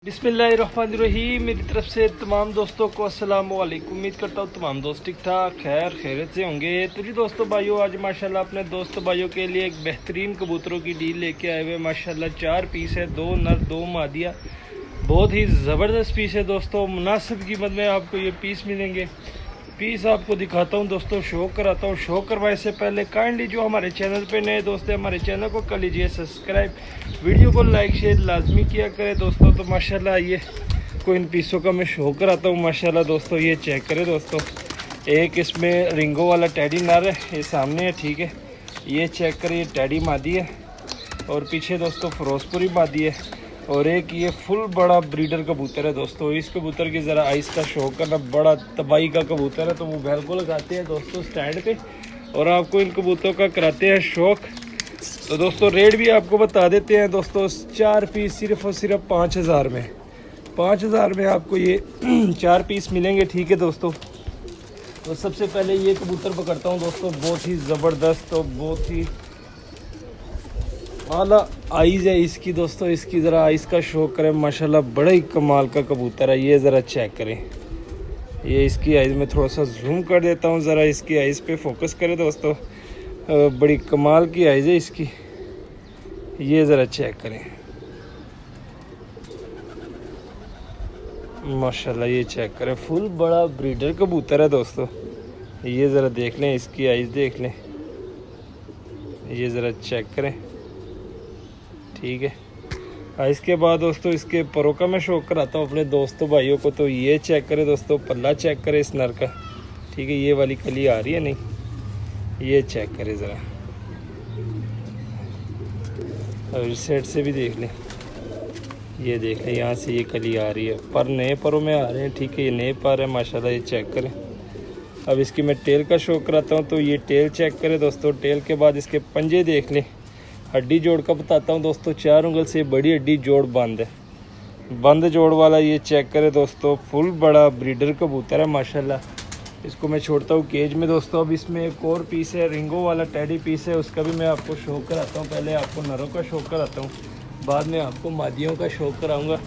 बिस्मिल्लाहिर्रहमानिर्रहीम। मेरी तरफ से तमाम दोस्तों को अस्सलाम वालेकुम। उम्मीद करता हूँ तमाम दोस्त ठीक ठाक खैरियत से होंगे। तो जी दोस्तों भाइयों, आज माशाल्लाह अपने दोस्त भाइयों के लिए एक बेहतरीन कबूतरों की डील लेके आए हुए। माशाल्लाह 4 पीस है, 2 नर 2 मादिया। बहुत ही ज़बरदस्त पीस है दोस्तों। मुनासिब कीमत में आपको ये पीस मिलेंगे। पीस आपको दिखाता हूँ दोस्तों, शो कराता हूँ। शो करवाने से पहले काइंडली जो हमारे चैनल पे नए दोस्त हैं, हमारे चैनल को कर लीजिए सब्सक्राइब, वीडियो को लाइक शेयर लाजमी किया करें दोस्तों। तो माशाल्लाह ये को इन पीसों का मैं शो कराता हूँ। माशाल्लाह दोस्तों ये चेक करें दोस्तों, एक इसमें रिंगो वाला टैडी नर है, ये सामने है, ठीक है। ये चेक करें, ये टैडी मादी है और पीछे दोस्तों फिरोजपुरी मादी है। और एक ये फुल बड़ा ब्रीडर कबूतर है दोस्तों। इस कबूतर की ज़रा आइस का शो करना, बड़ा तबाही का कबूतर है। तो वो बैल को लगाते हैं दोस्तों स्टैंड पे और आपको इन कबूतरों का कराते हैं शौक। तो दोस्तों रेट भी आपको बता देते हैं दोस्तों। 4 पीस सिर्फ और सिर्फ 5000 में, 5000 में आपको ये 4 पीस मिलेंगे, ठीक है दोस्तों। तो सबसे पहले ये कबूतर पकड़ता हूँ दोस्तों, बहुत ही ज़बरदस्त और बहुत ही आला आइज़ है इसकी दोस्तों। इसकी ज़रा आइज़ का शो करें, माशाल्लाह बड़ा ही कमाल का कबूतर है। ये ज़रा चेक करें, ये इसकी आइज़ में थोड़ा सा जूम कर देता हूँ, ज़रा इसकी आइज़ पे फोकस करें दोस्तों। बड़ी कमाल की आइज़ है इसकी, ये ज़रा चेक करें माशाल्लाह। ये चेक करें, फुल बड़ा ब्रीडर कबूतर है दोस्तों। ये ज़रा देख लें, इसकी आइज़ देख लें, ये ज़रा चेक करें, ठीक है। इसके बाद दोस्तों इसके परों का मैं शो कराता हूँ अपने दोस्तों भाइयों को। तो ये चेक करें दोस्तों, पल्ला चेक करें इस नर का, ठीक है। ये वाली कली आ रही है नहीं, ये चेक करें ज़रा, और इस साइड से भी देख लें, ये देख लें, यहाँ से ये कली आ रही है। पर नए परों में आ रहे हैं, ठीक है। ये नए पर है माशाल्लाह, ये चेक करें। अब इसकी मैं टेल का शो कराता हूँ। तो ये टेल चेक करें दोस्तों। टेल के बाद इसके पंजे देख लें। हड्डी जोड़ का बताता हूँ दोस्तों, 4 उंगल से बड़ी हड्डी जोड़ बंद है, बंद जोड़ वाला। ये चेक करें दोस्तों, फुल बड़ा ब्रीडर कबूतर है माशाल्लाह। इसको मैं छोड़ता हूँ केज में दोस्तों। अब इसमें एक और पीस है, रिंगो वाला टैडी पीस है, उसका भी मैं आपको शो कराता हूँ। पहले आपको नरों का शो कराता हूँ, बाद में आपको मादियों का शो कराऊँगा।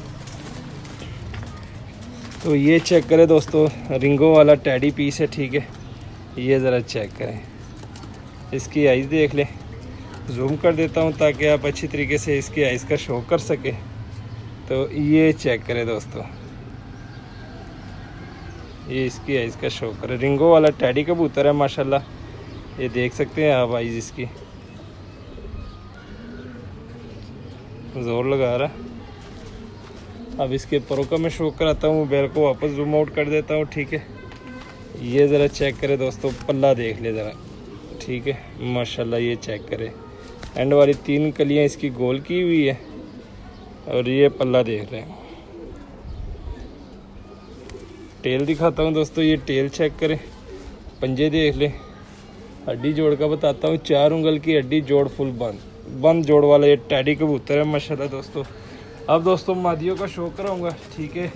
तो ये चेक करें दोस्तों, रिंगो वाला टैडी पीस है, ठीक है। ये ज़रा चेक करें, इसकी आइज़ देख लें, जूम कर देता हूँ ताकि आप अच्छी तरीके से इसकी आइज़ का शो कर सके। तो ये चेक करें दोस्तों, ये इसकी आइज़ का शो करें। रिंगो वाला टैडी कबूतर है माशाल्लाह, ये देख सकते हैं आप आइज़ इसकी, ज़ोर लगा रहा। अब इसके परों का मैं शो कराता हूँ, बैल को वापस जूम आउट कर देता हूँ, ठीक है। ये ज़रा चेक करें दोस्तों, पल्ला देख ले ज़रा, ठीक है माशाल्लाह। ये चेक करें, एंड वाली 3 कलियां इसकी गोल की हुई है और ये पल्ला देख रहे हैं। टेल दिखाता हूँ दोस्तों, ये टेल चेक करें, पंजे देख लें। हड्डी जोड़ का बताता हूँ, 4 उंगल की हड्डी जोड़, फुल बंद जोड़ वाला ये टैडी कबूतर है माशाल्लाह दोस्तों। अब दोस्तों मादियों का शो कराऊंगा, ठीक है।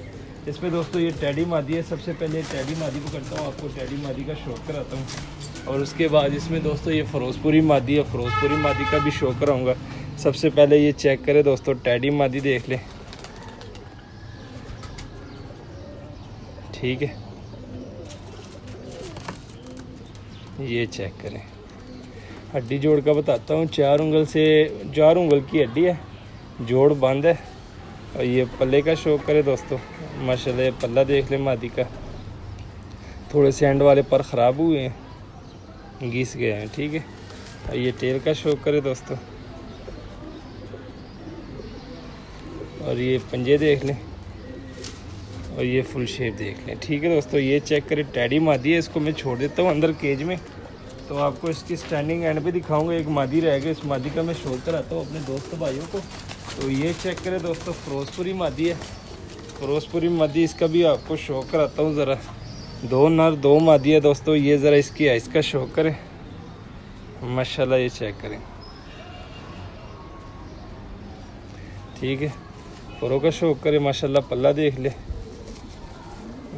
इसमें दोस्तों ये टैडी मादी है। सबसे पहले टैडी मादी को करता हूँ, आपको टैडी मादी का शो कराता हूँ। और उसके बाद इसमें दोस्तों ये फिरोजपुरी मादी है, फिरोजपुरी मादी का भी शो कराऊंगा। सबसे पहले ये चेक करें दोस्तों, टैडी मादी देख लें, ठीक है। ये चेक करें, हड्डी जोड़ का बताता हूँ, 4 उंगल की हड्डी है, जोड़ बंद है। और ये पल्ले का शो करे दोस्तों माशाल्लाह। ये पल्ला देख लें मादी का, थोड़े से एंड वाले पर ख़राब हुए हैं, घिस गए हैं, ठीक है। और ये टेल का शो करे दोस्तों, और ये पंजे देख लें, और ये फुल शेप देख लें, ठीक है दोस्तों। ये चेक करें, टैडी मादी है। इसको मैं छोड़ देता हूँ अंदर केज में, तो आपको इसकी स्टैंडिंग एंड पे दिखाऊंगा। एक मादी रह गई, इस मादी का मैं शो कराता हूँ अपने दोस्त भाइयों को। तो ये चेक करें दोस्तों, फिरोजपुरी मादी है, फिरोजपुरी मादी। इसका भी आपको शो कराता हूँ ज़रा। 2 नर 2 मादी है दोस्तों। ये ज़रा इसकी आइज़ का शो करें माशाल्लाह, ये चेक करें, ठीक है। परों का शो करें माशाल्लाह, पल्ला देख ले,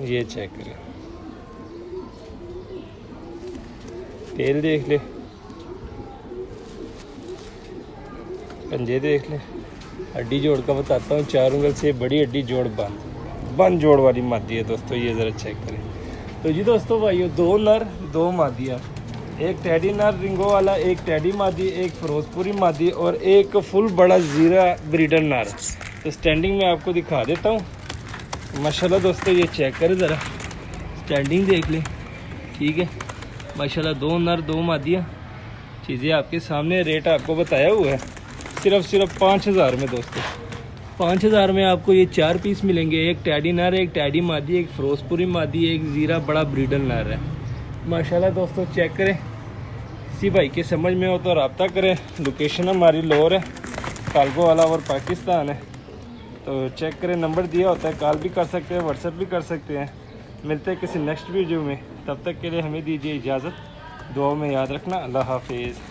ये चेक करें, टेल देख ले, पंजे देख ले, हड्डी जोड़ का बताता हूँ, 4 उंगल से बड़ी हड्डी जोड़ बंद जोड़ वाली मादी है दोस्तों, ये ज़रा चेक करें। तो जी दोस्तों भाइयों, 2 नर 2 मादियाँ, एक टैडी नर रिंगो वाला, एक टैडी मादी, एक फिरोजपुरी मादी और एक फुल बड़ा ज़ीरा ब्रीडर नर। तो स्टैंडिंग में आपको दिखा देता हूँ। माशाल्लाह दोस्तों ये चेक करें ज़रा, स्टैंडिंग देख लें, ठीक है माशाल्लाह। 2 नर 2 मादियाँ, चीज़ें आपके सामने, रेट आपको बताया हुआ है सिर्फ 5000 में दोस्तों। 5000 में आपको ये 4 पीस मिलेंगे, एक टैडी नर, एक टैडी मादी, एक फिरोजपुरी मादी, एक ज़ीरा बड़ा ब्रीडर नर है। माशाल्लाह दोस्तों चेक करें, किसी भाई के समझ में हो तो रब्ता करें। लोकेशन हमारी लाहौर है, कालगो वाला और पाकिस्तान है। तो चेक करें, नंबर दिया होता है, कॉल भी कर सकते हैं, व्हाट्सएप भी कर सकते हैं। मिलते हैं किसी नेक्स्ट वीडियो में, तब तक के लिए हमें दीजिए इजाज़त। दुआओं में याद रखना। अल्लाह हाफिज़।